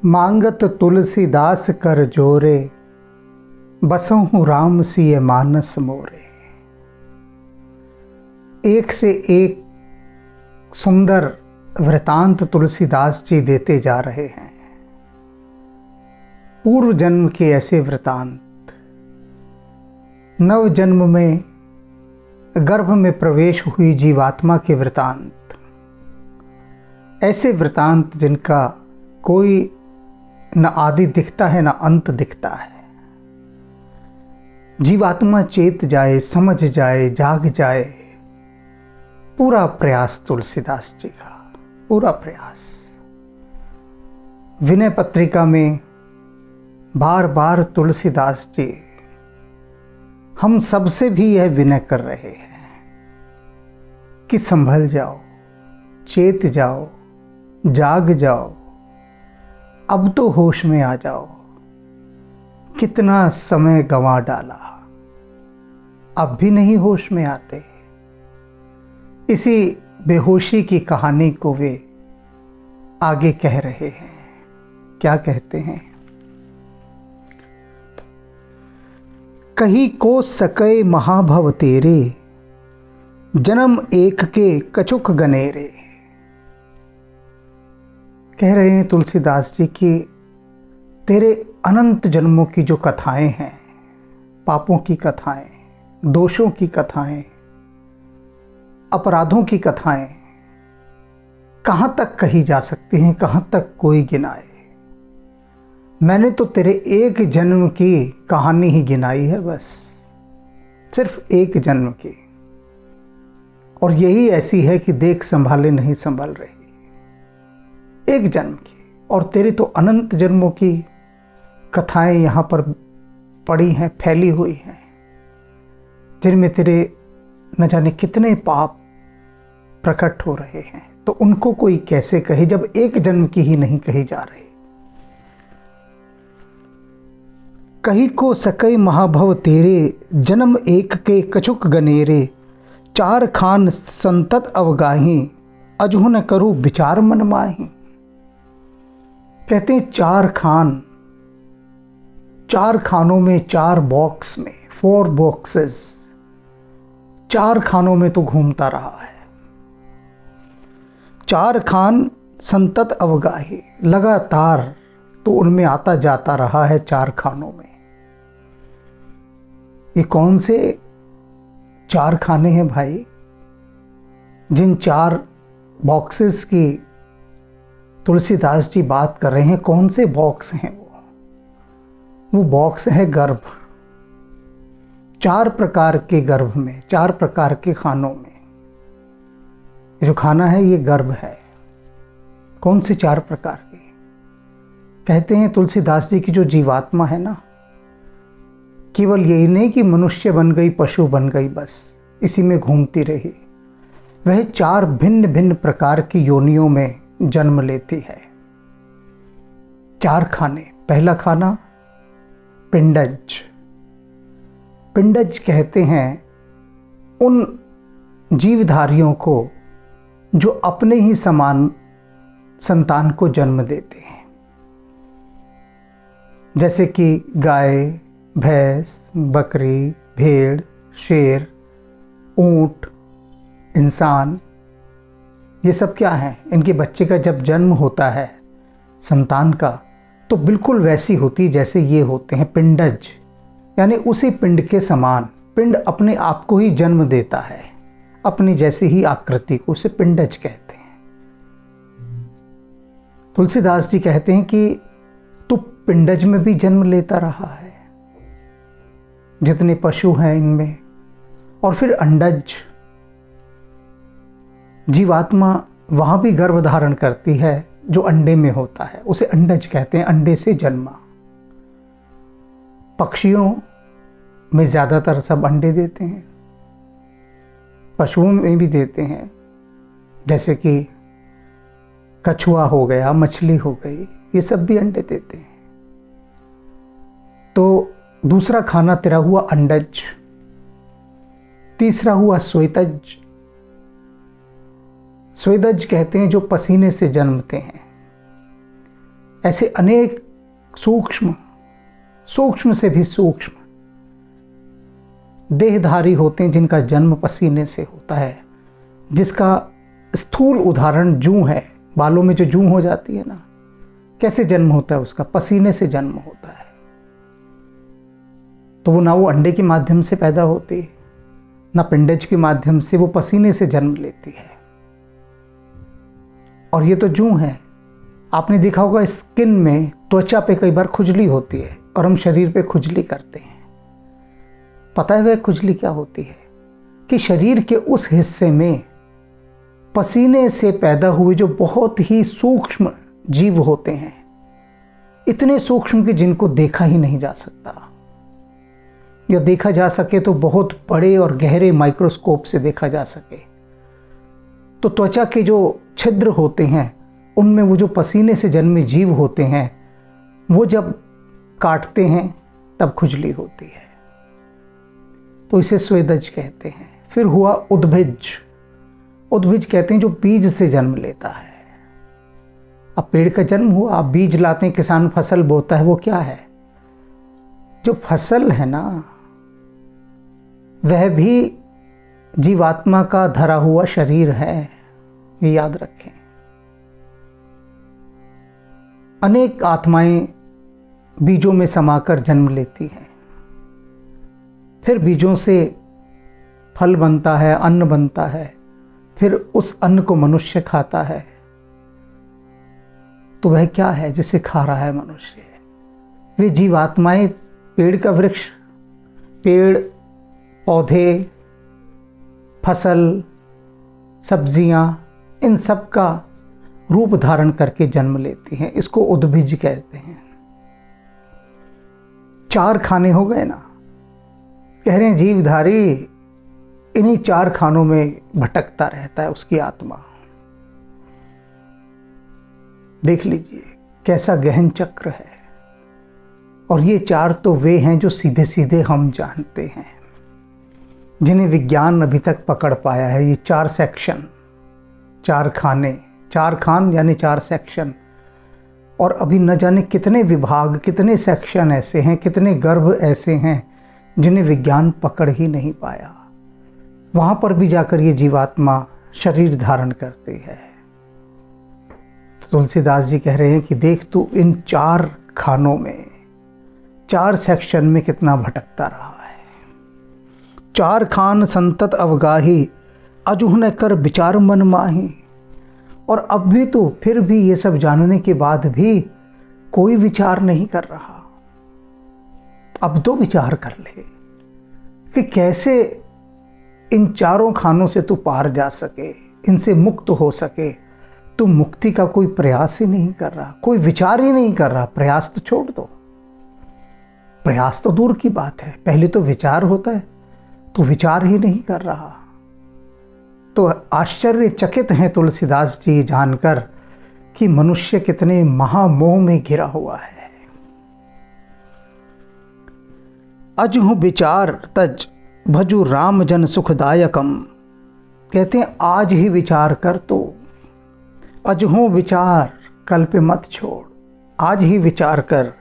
मांगत तुलसीदास कर जोरे, बसहु राम सिय मानस मोरे। एक से एक सुंदर वृतांत तुलसीदास जी देते जा रहे हैं। पूर्व जन्म के ऐसे वृतांत, नव जन्म में गर्भ में प्रवेश हुई जीवात्मा के वृतांत, ऐसे वृतांत जिनका कोई न आदि दिखता है न अंत दिखता है। जीवात्मा चेत जाए, समझ जाए, जाग जाए, पूरा प्रयास तुलसीदास जी का, पूरा प्रयास। विनय पत्रिका में बार बार तुलसीदास जी हम सबसे भी यह विनय कर रहे हैं कि संभल जाओ, चेत जाओ, जाग जाओ, अब तो होश में आ जाओ। कितना समय गंवा डाला, अब भी नहीं होश में आते। इसी बेहोशी की कहानी को वे आगे कह रहे हैं। क्या कहते हैं? कहीं को सके महाभव तेरे, जन्म एक के कछुक गनेरे। कह रहे हैं तुलसीदास जी कि तेरे अनंत जन्मों की जो कथाएं हैं, पापों की कथाएं, दोषों की कथाएं, अपराधों की कथाएं, कहाँ तक कही जा सकती हैं, कहाँ तक कोई गिनाए। मैंने तो तेरे एक जन्म की कहानी ही गिनाई है, बस सिर्फ एक जन्म की, और यही ऐसी है कि देख संभाले नहीं संभल रही। एक जन्म की, और तेरे तो अनंत जन्मों की कथाएं यहाँ पर पड़ी हैं, फैली हुई हैं, जिनमें तेरे न जाने कितने पाप प्रकट हो रहे हैं। तो उनको कोई कैसे कहे जब एक जन्म की ही नहीं कही जा रही। कहीं को सके महाभव तेरे, जन्म एक के कछुक गनेरे। चार खान संतत अवगाही, अजहु न करूँ विचार मन माही। कहते हैं चार खानों में, चार बॉक्स में, 4 बॉक्सेस, 4 खानों में तो घूमता रहा है। 4 खान संतत अवगाही, लगातार तो उनमें आता जाता रहा है 4 खानों में। ये कौन से 4 खाने हैं भाई? जिन 4 बॉक्सेस की तुलसीदास जी बात कर रहे हैं, कौन से बॉक्स हैं वो बॉक्स है गर्भ। 4 प्रकार के गर्भ में, 4 प्रकार के खानों में, ये जो खाना है ये गर्भ है। कौन से 4 प्रकार के? कहते हैं तुलसीदास जी की जो जीवात्मा है ना, केवल यही नहीं कि मनुष्य बन गई, पशु बन गई, बस इसी में घूमती रही। वह 4 भिन्न भिन्न प्रकार की योनियों में जन्म लेती है। 4 खाने। पहला खाना पिंडज। पिंडज कहते हैं उन जीवधारियों को जो अपने ही समान संतान को जन्म देते हैं, जैसे कि गाय, भैंस, बकरी, भेड़, शेर, ऊंट, इंसान। ये सब क्या है? इनके बच्चे का जब जन्म होता है संतान का, तो बिल्कुल वैसी होती जैसे ये होते हैं, पिंडज, यानी उसी पिंड के समान। पिंड अपने आप को ही जन्म देता है, अपनी जैसी ही आकृति को, उसे पिंडज कहते हैं। तुलसीदास जी कहते हैं कि तू पिंडज में भी जन्म लेता रहा है, जितने पशु हैं इनमें। और फिर अंडज, जीवात्मा वहाँ भी गर्भ धारण करती है जो अंडे में होता है, उसे अंडज कहते हैं, अंडे से जन्मा। पक्षियों में ज़्यादातर सब अंडे देते हैं, पशुओं में भी देते हैं, जैसे कि कछुआ हो गया, मछली हो गई, ये सब भी अंडे देते हैं। तो दूसरा खाना तेरा हुआ अंडज। तीसरा हुआ स्वेदज। स्वेदज कहते हैं जो पसीने से जन्मते हैं। ऐसे अनेक सूक्ष्म सूक्ष्म से भी सूक्ष्म देहधारी होते हैं जिनका जन्म पसीने से होता है, जिसका स्थूल उदाहरण जूं है। बालों में जो जूं हो जाती है ना, कैसे जन्म होता है उसका? पसीने से जन्म होता है। तो वो ना वो अंडे के माध्यम से पैदा होती है, ना पिंडज के माध्यम से, वो पसीने से जन्म लेती है। और ये तो जूं है। आपने देखा होगा स्किन में, त्वचा पे कई बार खुजली होती है और हम शरीर पे खुजली करते हैं। पता है वह खुजली क्या होती है? कि शरीर के उस हिस्से में पसीने से पैदा हुए जो बहुत ही सूक्ष्म जीव होते हैं, इतने सूक्ष्म कि जिनको देखा ही नहीं जा सकता, या देखा जा सके तो बहुत बड़े और गहरे माइक्रोस्कोप से देखा जा सके। तो त्वचा के जो छिद्र होते हैं उनमें वो जो पसीने से जन्मे जीव होते हैं, वो जब काटते हैं तब खुजली होती है। तो इसे स्वेदज कहते हैं। फिर हुआ उद्भिज। उद्भिज कहते हैं जो बीज से जन्म लेता है। अब पेड़ का जन्म हुआ, आप बीज लाते हैं, किसान फसल बोता है, वो क्या है? जो फसल है ना, वह भी जीवात्मा का धरा हुआ शरीर है, ये याद रखें। अनेक आत्माएं बीजों में समाकर जन्म लेती हैं, फिर बीजों से फल बनता है, अन्न बनता है, फिर उस अन्न को मनुष्य खाता है। तो वह क्या है जिसे खा रहा है मनुष्य? वे जीवात्माएं पेड़ का वृक्ष, पेड़ पौधे, फसल, सब्जियां, इन सब का रूप धारण करके जन्म लेती हैं। इसको उद्भिज कहते हैं। 4 खाने हो गए ना। कह रहे हैं जीवधारी इन्हीं 4 खानों में भटकता रहता है उसकी आत्मा। देख लीजिए कैसा गहन चक्र है। और ये 4 तो वे हैं जो सीधे सीधे हम जानते हैं, जिन्हें विज्ञान अभी तक पकड़ पाया है। ये 4 सेक्शन, 4 खाने, 4 खान यानी 4 सेक्शन। और अभी न जाने कितने विभाग, कितने सेक्शन ऐसे हैं, कितने गर्भ ऐसे हैं जिन्हें विज्ञान पकड़ ही नहीं पाया। वहाँ पर भी जाकर ये जीवात्मा शरीर धारण करती है। तो तुलसीदास जी कह रहे हैं कि देख तू इन 4 खानों में, 4 सेक्शन में कितना भटकता रहा है। 4 खान संतत अवगाही, अजुह न कर विचार मन माही। और अब भी तो फिर भी ये सब जानने के बाद भी कोई विचार नहीं कर रहा। अब तो विचार कर ले कि कैसे इन 4 खानों से तू पार जा सके, इनसे मुक्त हो सके। तू मुक्ति का कोई प्रयास ही नहीं कर रहा, कोई विचार ही नहीं कर रहा। प्रयास तो छोड़ दो, प्रयास तो दूर की बात है, पहले तो विचार होता है, तो विचार ही नहीं कर रहा। तो आश्चर्यचकित हैं तुलसीदास जी जानकर कि मनुष्य कितने महामोह में घिरा हुआ है। अजहु विचार तज भजु राम जन सुखदायकम। कहते हैं आज ही विचार कर, तो अजहु विचार, कल पे मत छोड़, आज ही विचार कर।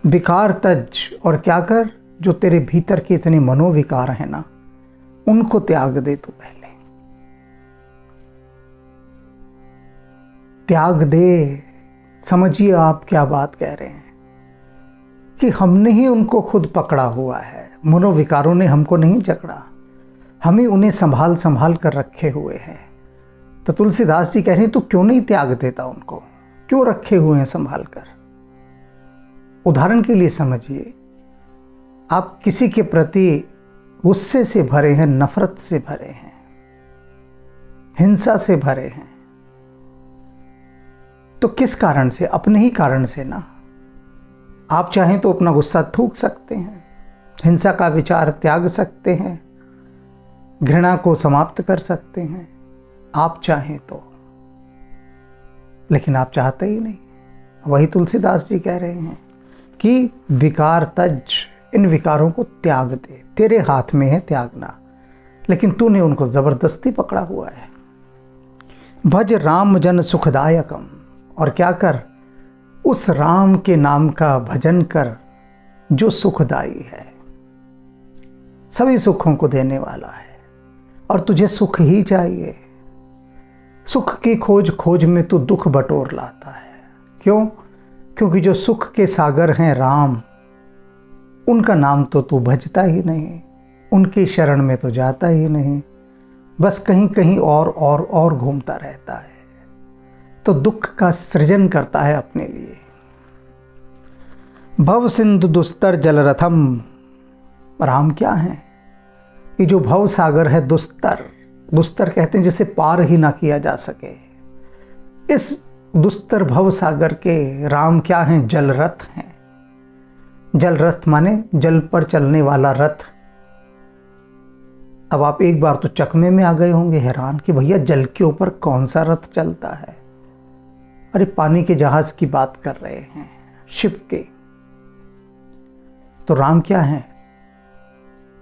विकार तज, और क्या कर? जो तेरे भीतर के इतने मनोविकार हैं ना, उनको त्याग दे। तू पहले त्याग दे। समझिए आप क्या बात कह रहे हैं कि हमने ही उनको खुद पकड़ा हुआ है। मनोविकारों ने हमको नहीं जकड़ा, हम ही उन्हें संभाल संभाल कर रखे हुए हैं। तो तुलसीदास जी कह रहे हैं तू क्यों नहीं त्याग देता उनको, क्यों रखे हुए हैं संभाल कर? उदाहरण के लिए समझिए, आप किसी के प्रति गुस्से से भरे हैं, नफरत से भरे हैं, हिंसा से भरे हैं, तो किस कारण से? अपने ही कारण से ना। आप चाहें तो अपना गुस्सा थूक सकते हैं, हिंसा का विचार त्याग सकते हैं, घृणा को समाप्त कर सकते हैं, आप चाहें तो। लेकिन आप चाहते ही नहीं। वही तुलसीदास जी कह रहे हैं कि विकार तज, इन विकारों को त्याग दे। तेरे हाथ में है त्यागना, लेकिन तूने उनको जबरदस्ती पकड़ा हुआ है। भज राम जन सुखदायकम, और क्या कर? उस राम के नाम का भजन कर जो सुखदाई है, सभी सुखों को देने वाला है और तुझे सुख ही चाहिए। सुख की खोज खोज में तू दुख बटोर लाता है। क्यों? क्योंकि जो सुख के सागर हैं राम, उनका नाम तो तू भजता ही नहीं, उनकी शरण में तो जाता ही नहीं, बस कहीं कहीं और घूमता रहता है, तो दुख का सृजन करता है अपने लिए। भव सिंधु दुस्तर जलरथम, राम क्या है? ये जो भव सागर है, दुस्तर, दुस्तर कहते हैं जिसे पार ही ना किया जा सके, इस दुस्तर भव सागर के राम क्या हैं? जलरथ हैं। जलरथ माने जल पर चलने वाला रथ। अब आप एक बार तो चकमे में आ गए होंगे, हैरान कि भैया जल के ऊपर कौन सा रथ चलता है? अरे पानी के जहाज की बात कर रहे हैं, शिप के। तो राम क्या है?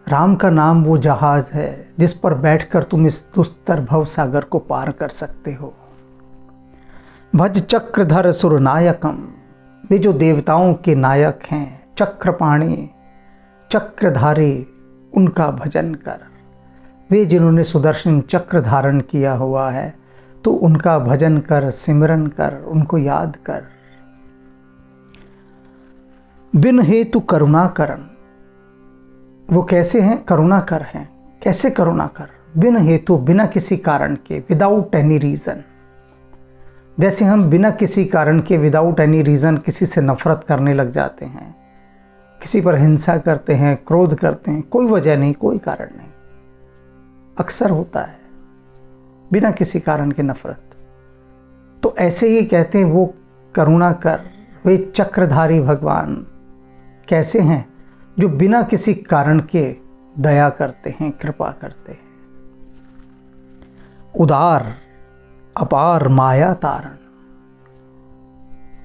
राम का नाम वो जहाज है जिस पर बैठकर तुम इस दुस्तर भव सागर को पार कर सकते हो। भज चक्रधर सुरनायकम, वे जो देवताओं के नायक हैं, चक्रपाणी चक्रधारी, उनका भजन कर। वे जिन्होंने सुदर्शन चक्र धारण किया हुआ है, तो उनका भजन कर, सिमरन कर, उनको याद कर। बिन हेतु करुणा करन, वो कैसे हैं? करुणा कर हैं। कैसे करुणा कर? बिन हेतु, बिना किसी कारण के, विदाउट एनी रीज़न। जैसे हम बिना किसी कारण के, विदाउट एनी रीज़न किसी से नफरत करने लग जाते हैं, किसी पर हिंसा करते हैं, क्रोध करते हैं, कोई वजह नहीं, कोई कारण नहीं, अक्सर होता है बिना किसी कारण के नफरत। तो ऐसे ही कहते हैं वो करुणा कर, वे चक्रधारी भगवान कैसे हैं? जो बिना किसी कारण के दया करते हैं, कृपा करते हैं। उदार अपार माया तारण,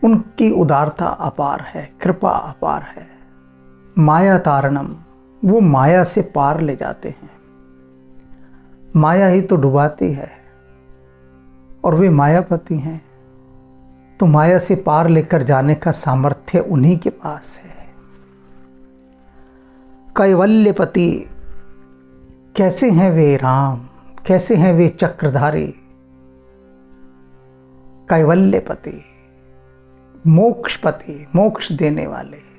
उनकी उदारता अपार है, कृपा अपार है। माया तारणम, वो माया से पार ले जाते हैं। माया ही तो डुबाती है और वे मायापति हैं, तो माया से पार लेकर जाने का सामर्थ्य उन्हीं के पास है। कैवल्यपति, कैसे हैं वे राम, कैसे हैं वे चक्रधारी? कैवल्यपति, मोक्षपति, मोक्ष देने वाले।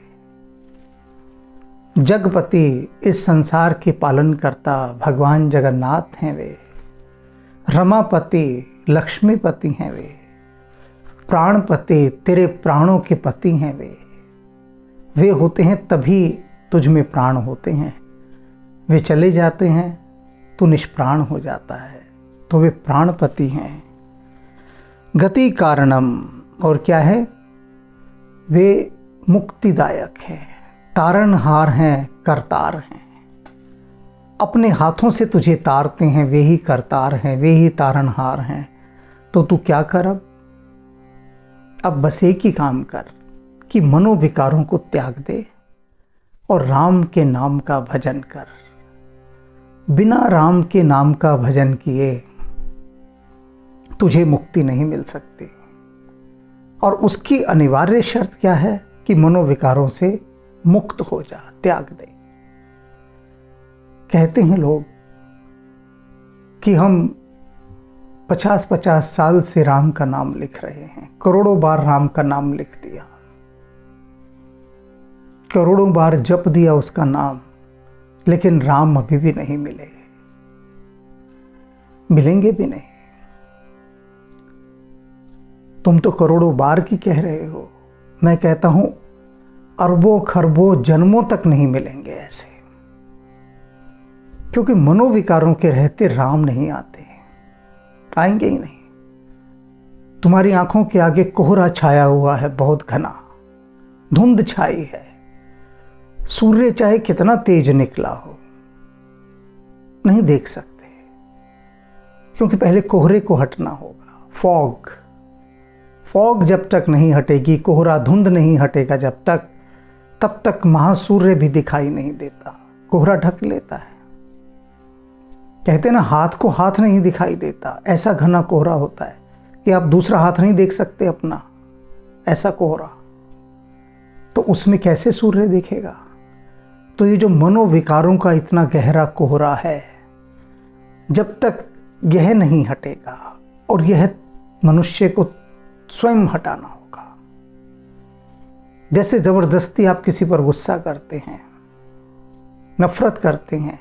जगपति, इस संसार के पालन करता भगवान जगन्नाथ हैं वे। रमापति, लक्ष्मीपति हैं वे। प्राणपति, तेरे प्राणों के पति हैं वे। वे होते हैं तभी तुझ में प्राण होते हैं, वे चले जाते हैं तो निष्प्राण हो जाता है, तो वे प्राणपति हैं। गति कारणम, और क्या है? वे मुक्तिदायक हैं, तारणहार हैं, करतार हैं। अपने हाथों से तुझे तारते हैं, वे ही करतार हैं, वे ही तारणहार हैं। तो तू क्या कर? अब बस एक ही काम कर कि मनोविकारों को त्याग दे और राम के नाम का भजन कर। बिना राम के नाम का भजन किए तुझे मुक्ति नहीं मिल सकती। और उसकी अनिवार्य शर्त क्या है? कि मनोविकारों से मुक्त हो जा, त्याग दे। कहते हैं लोग कि हम 50-50 साल से राम का नाम लिख रहे हैं, करोड़ों बार राम का नाम लिख दिया, करोड़ों बार जप दिया उसका नाम, लेकिन राम अभी भी नहीं मिले, मिलेंगे भी नहीं। तुम तो करोड़ों बार की कह रहे हो, मैं कहता हूं अरबों खरबों जन्मों तक नहीं मिलेंगे ऐसे, क्योंकि मनोविकारों के रहते राम नहीं आते, आएंगे ही नहीं। तुम्हारी आंखों के आगे कोहरा छाया हुआ है, बहुत घना धुंध छाई है। सूर्य चाहे कितना तेज निकला हो, नहीं देख सकते, क्योंकि पहले कोहरे को हटना होगा। फॉग जब तक नहीं हटेगी, कोहरा धुंध नहीं हटेगा जब तक, तब तक महासूर्य भी दिखाई नहीं देता, कोहरा ढक लेता है। कहते ना, हाथ को हाथ नहीं दिखाई देता, ऐसा घना कोहरा होता है कि आप दूसरा हाथ नहीं देख सकते अपना। ऐसा कोहरा, तो उसमें कैसे सूर्य दिखेगा? तो ये जो मनोविकारों का इतना गहरा कोहरा है, जब तक यह नहीं हटेगा, और यह मनुष्य को स्वयं हटाना होगा। जैसे जबरदस्ती आप किसी पर गुस्सा करते हैं, नफरत करते हैं,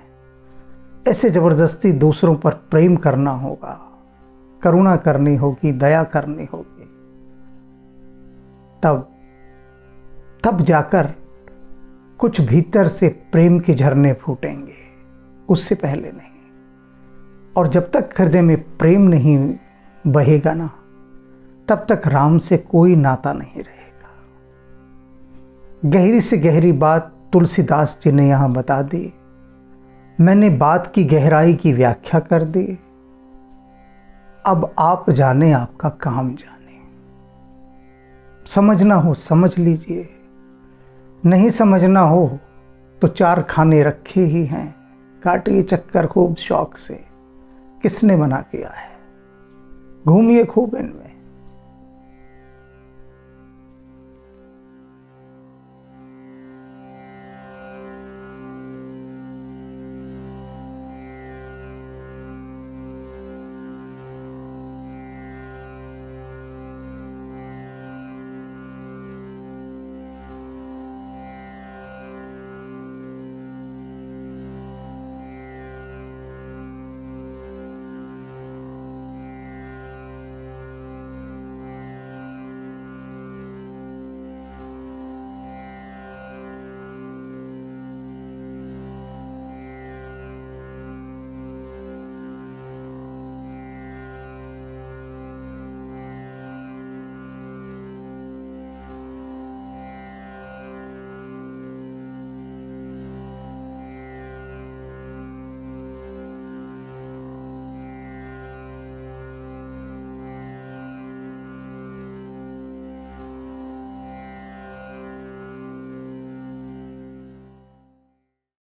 ऐसे जबरदस्ती दूसरों पर प्रेम करना होगा, करुणा करनी होगी, दया करनी होगी। तब जाकर कुछ भीतर से प्रेम के झरने फूटेंगे, उससे पहले नहीं। और जब तक हृदय में प्रेम नहीं बहेगा ना, तब तक राम से कोई नाता नहीं रहेगा। गहरी से गहरी बात तुलसीदास जी ने यहाँ बता दी। मैंने बात की गहराई की व्याख्या कर दी। अब आप जाने, आपका काम जाने। समझना हो समझ लीजिए, नहीं समझना हो तो 4 खाने रखे ही हैं, काटिए चक्कर खूब शौक से। किसने मना किया है? घूमिए खूब इनमें।